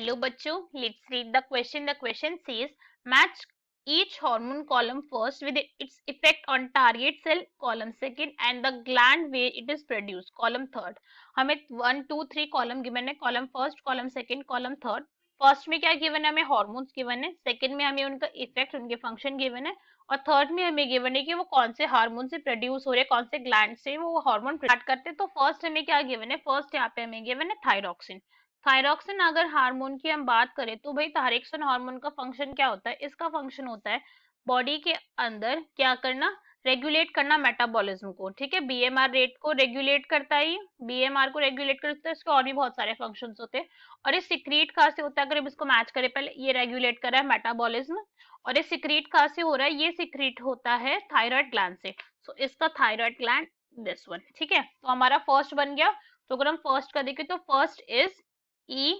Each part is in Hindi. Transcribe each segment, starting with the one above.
Hello बच्चों, let's read the question. The question says match each hormone column first with its effect on target cell, column second, and the gland where it is produced, column third. हमें 1 2 3 कॉलम गिवन है, column first, column second, column third. First में क्या गिवन है, हमें हार्मोन्स गिवन है. सेकंड में हमें उनका इफेक्ट, उनके फंक्शन गिवन है. और थर्ड में हमें गिवन है कि वो कौन से हार्मोन से प्रोड्यूस हो रहे हैं, कौन से ग्लैंड से वो हार्मोन स्टार्ट करते हैं. तो फर्स्ट हमें क्या गिवन है, फर्स्ट यहाँ पे हमें गिवन है थायरॉक्सिन. थायरॉक्सिन अगर हार्मोन की हम बात करें तो भाई थायरॉक्सिन हार्मोन का फंक्शन क्या होता है, इसका फंक्शन होता है बॉडी के अंदर क्या करना, रेगुलेट करना मेटाबॉलिज्म को. ठीक है, बीएमआर रेट को रेगुलेट करता है. बीएमआर को रेगुलेट करता है, इसके और भी बहुत सारे फंक्शंस होते हैं. और ये सिक्रीट कहाँ से होता है, अगर हम इसको मैच करें, पहले ये रेगुलेट कर रहा है मेटाबॉलिज्म, और ये सिक्रीट कहाँ से हो रहा है, ये सिक्रीट होता है थायराइड ग्लैंड से. सो इसका थायराइड ग्लैंड दिस वन. ठीक है, तो हमारा फर्स्ट बन गया. तो अगर हम फर्स्ट का देखें तो first is E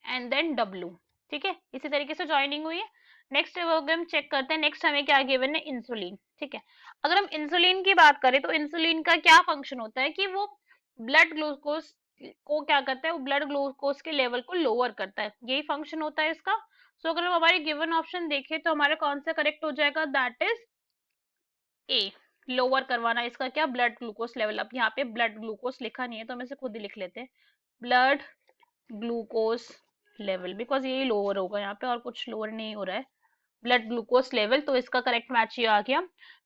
and then W. ठीक है, इसी तरीके से ज्वाइनिंग हुई है. नेक्स्ट हम चेक करते हैं. नेक्स्ट हमें क्या गिवन है, इंसुलिन. ठीक है, अगर हम इंसुलिन की बात करें तो इंसुलिन का क्या फंक्शन होता है कि वो ब्लड ग्लूकोज को क्या करता है, वो ब्लड ग्लूकोज के लेवल को लोअर करता है, यही फंक्शन होता है इसका. सो अगर हम हमारे गिवन ऑप्शन देखें तो हमारा कौन सा करेक्ट हो जाएगा, दैट इज ए, लोअर करवाना इसका क्या, ब्लड ग्लूकोज लेवल. अब यहाँ पे ब्लड ग्लूकोज लिखा नहीं है तो हम इसे खुद ही लिख लेते हैं, ब्लड ग्लूकोज लेवल, बिकॉज यही लोअर होगा यहाँ पे और कुछ लोअर नहीं हो रहा है, ब्लड ग्लूकोज लेवल. तो इसका करेक्ट मैच ये आ गया.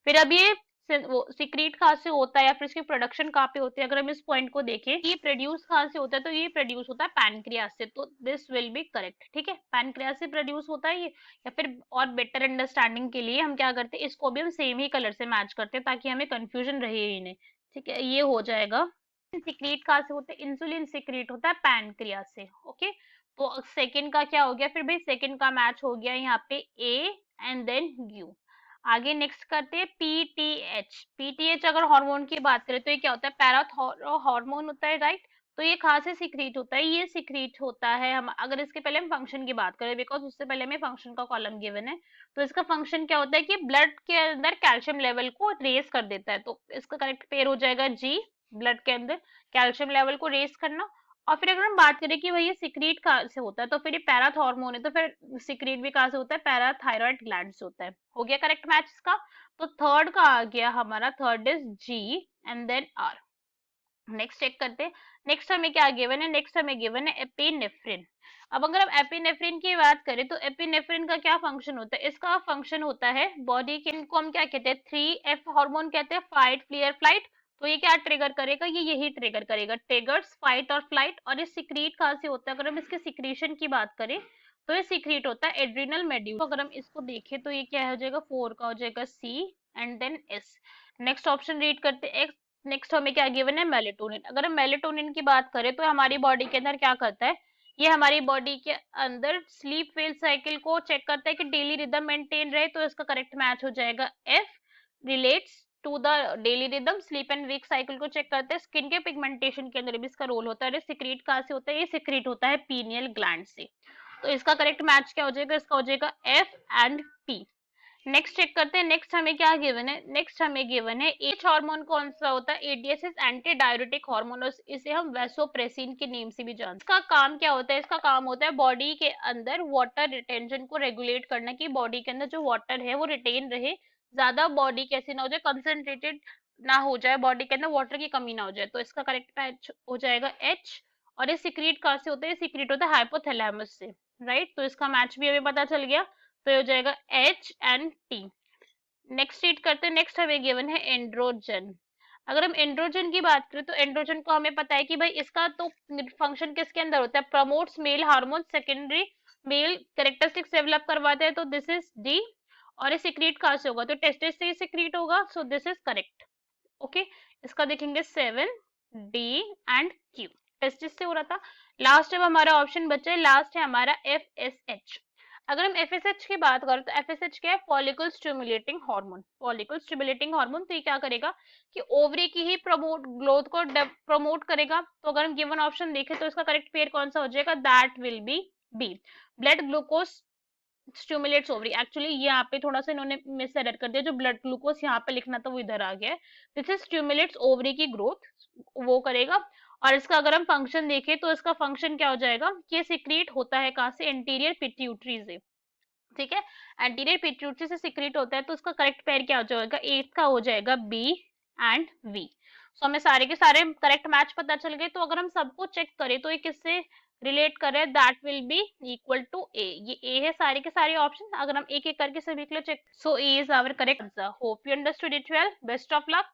फिर अब ये वो सिक्रीट कहाँ से होता है या फिर इसकी प्रोडक्शन कहाँ पे होती है, अगर हम इस पॉइंट को देखें, ये प्रोड्यूस कहाँ से होता है, तो ये प्रोड्यूस होता है पैनक्रियास से. तो दिस विल बी करेक्ट. ठीक है, पैनक्रियास से प्रोड्यूस होता है ये. या फिर और बेटर अंडरस्टैंडिंग के लिए हम क्या करते हैं, इसको भी हम सेम ही कलर से मैच करते हैं ताकि हमें कंफ्यूजन रहे ही नहीं. ठीक है, ये हो जाएगा. सिक्रीट कहाँ से होते हैं, इंसुलिन सिक्रीट होता है पैनक्रियास से. ओके, तो सेकंड का क्या हो गया, फिर भाई सेकंड का मैच हो गया यहाँ पे ए एंड देन यू. आगे नेक्स्ट करते हैं पीटीएच. पीटीएच अगर हार्मोन की बात करें तो ये क्या होता है, पैरा हार्मोन होता है, राइट. तो ये कहाँ से सिक्रीट होता है, ये सिक्रीट होता है हम, अगर इसके पहले हम फंक्शन की बात करें, बिकॉज उससे पहले हमें फंक्शन का कॉलम गिवन है. तो इसका फंक्शन क्या होता है कि ब्लड के अंदर कैल्शियम लेवल को रेज कर देता है. तो इसका करेक्ट पेयर हो जाएगा जी, ब्लड के अंदर कैल्शियम लेवल को रेज करना. और फिर अगर हम बात करें कि भाई ये सिक्रीट कहाँ से होता है, तो फिर ये पैरा हार्मोन है, तो फिर सिक्रीट भी कहाँ से होता है, पैराथायरॉइड ग्लैंड से होता है. हो गया करेक्ट मैच इसका. तो थर्ड का आ गया हमारा, third is G and then R. Next check करते हैं. नेक्स्ट हमें क्या गिवन है, नेक्स्ट हमें गिवन है एपिनेफ्रिन. अब अगर हम एपिनेफ्रिन की बात करें तो एपिनेफ्रिन का क्या फंक्शन होता है, इसका फंक्शन होता है बॉडी के, इनको हम क्या कहते हैं, 3F हार्मोन कहते हैं, फाइट फ्लियर फ्लाइट. तो ये क्या ट्रिगर करेगा, ये यही ट्रिगर करेगा, ट्रिगर्स फाइट और फ्लाइट. और ये सिक्रीट कहाँ से होता है, अगर हम इसके सिक्रीशन की बात करें तो ये सिक्रीट होता है एड्रिनल मेड्यूल. तो अगर हम इसको देखें तो ये क्या हो जाएगा, 4 का हो जाएगा C and then S. Next option read करते हैं. नेक्स्ट हमें क्या गिवन है, मेलेटोनिन. अगर हम मेलेटोनिन की बात करें तो हमारी बॉडी के अंदर क्या करता है, ये हमारी बॉडी के अंदर स्लीप वेल साइकिल को चेक करता है कि डेली रिदम मेंटेन रहे. तो इसका करेक्ट मैच हो जाएगा F, relates to the daily rhythm. Sleep and wake cycle को चेक करते हैं. स्किन के पिगमेंटेशन के अंदर भी इसका रोल होता है. सिक्रीट कहाँ से होता है, ये सिक्रीट होता है पीनियल ग्लैंड से. तो इसका करेक्ट मैच क्या हो जाएगा, इसका हो जाएगा F and P. Next check करते हैं. नेक्स्ट हमें क्या गिवन है, नेक्स्ट हमें गिवन है एच हार्मोन कौन सा होता है, एडीएसएस एंटी डायरेटिक हार्मोन. इसे हम वैसोप्रेसिन के नेम से भी जानते हैं. इसका काम क्या होता है, इसका काम होता है बॉडी के अंदर वाटर रिटेंशन को रेगुलेट करना, कि बॉडी के अंदर जो वाटर है वो रिटेन रहे, ज्यादा बॉडी कैसी ना हो जाए, कंसंट्रेटेड ना हो जाए, बॉडी के अंदर वाटर की कमी ना हो जाए. तो इसका करेक्ट मैच हो जाएगा एच. और ये सिक्रीट कहाँ से होता है, सिक्रीट होता है हाइपोथैलेमस से, राइट. तो इसका मैच भी हमें पता चल गया. तो ये हो जाएगा H and T. Next read करते हैं. नेक्स्ट हमें गिवन है एंड्रोजन. अगर हम एंड्रोजन की बात करें तो एंड्रोजन को हमें पता है कि भाई इसका तो फंक्शन किसके अंदर होता है, promotes male hormone, secondary male characteristics develop करवाते हैं. तो दिस इज डी. और ये सिक्रीट कहाँ से होगा, तो टेस्टिस से सिक्रीट होगा. So this is correct. Okay, इसका देखेंगे 7 डी एंड क्यू, टेस्टिस से हो रहा था. लास्ट अब हमारा ऑप्शन बचा है, लास्ट है हमारा FSH. अगर हम FSH की बात करें तो FSH क्या है, follicle stimulating hormone. Follicle stimulating hormone तो ये क्या करेगा कि ओवरी की ही ग्रोथ को प्रमोट करेगा. तो अगर हम गिवन ऑप्शन देखें तो इसका करेक्ट पेयर कौन सा हो जाएगा, that will be B, blood glucose stimulates ovary. Actually यहाँ पे थोड़ा सा इन्होंने मिस एरर कर दिया, जो ब्लड ग्लूकोज यहाँ पे लिखना था वो इधर आ गया है. दिस इज स्टिमुलेट्स ओवरी की ग्रोथ, वो करेगा. और इसका अगर हम फंक्शन देखें तो इसका फंक्शन क्या हो जाएगा कि ये सिक्रीट होता है कहाँ से, एंटीरियर पिट्यूटरी से, ठीक है। एंटीरियर पिट्यूटरी से सिक्रीट होता है, तो उसका करेक्ट पेयर क्या हो जाएगा, एट का हो जाएगा बी एंड वी। सो हमें सारे के सारे करेक्ट मैच पता चल गए। तो अगर हम सबको चेक करें तो ये किससे रिलेट कर रहे हैं, that will be equal to A. ये ए है सारे के सारे ऑप्शन, अगर हम एक एक करके सभी के लिए check, so A is our correct answer. Hope you understood it well, best of luck.